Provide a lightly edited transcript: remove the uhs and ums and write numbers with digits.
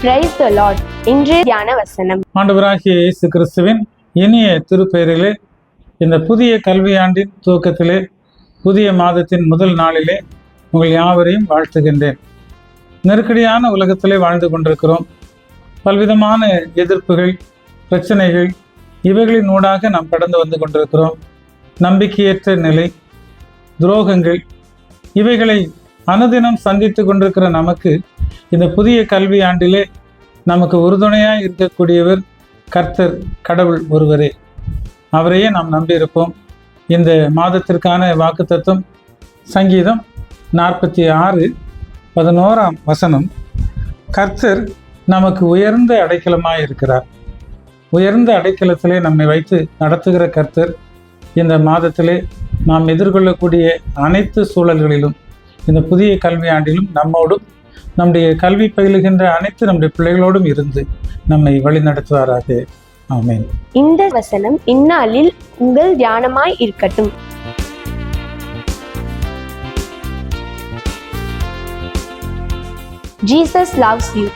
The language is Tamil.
Praise the Lord. இன்றைய தியான வசனம். ஆண்டவராகிய இயேசு கிறிஸ்துவின் இனிய திருப்பெயரிலே இந்த புதிய கல்வியாண்டின் துவக்கத்திலே புதிய மாதத்தின் முதல் நாளிலே உங்கள் யாவரையும் வாழ்த்துகின்றேன். நெருக்கடியான உலகத்திலே வாழ்ந்து கொண்டிருக்கிறோம். பல்விதமான எதிர்ப்புகள், பிரச்சனைகள், இவைகளின் ஊடாக நாம் கடந்து வந்து கொண்டிருக்கிறோம். நம்பிக்கையற்ற நிலை, துரோகங்கள், இவைகளை அனுதினம் சந்தித்து கொண்டிருக்கிற நமக்கு இந்த புதிய கல்வி ஆண்டிலே நமக்கு உறுதுணையாக இருக்கக்கூடியவர் கர்த்தர், கடவுள் ஒருவரே. அவரையே நாம் நம்பியிருப்போம். இந்த மாதத்திற்கான வாக்குத்தத்தம் சங்கீதம் 46:11 கர்த்தர் நமக்கு உயர்ந்த அடைக்கலமாக இருக்கிறார். உயர்ந்த அடைக்கலத்திலே நம்மை வைத்து நடத்துகிற கர்த்தர் இந்த மாதத்திலே நாம் எதிர்கொள்ளக்கூடிய அனைத்து சூழல்களிலும் இந்த புதிய கல்வி ஆண்டிலும் நம்மோடும் நம்முடைய கல்வி பயிலுகின்ற அனைத்து நம்முடைய பிள்ளைகளோடும் இருந்து நம்மை வழிநடத்துவாராக. ஆமென். இந்த வசனம் இந்நாளில் உங்கள் தியானமாய் இருக்கட்டும். Jesus loves you.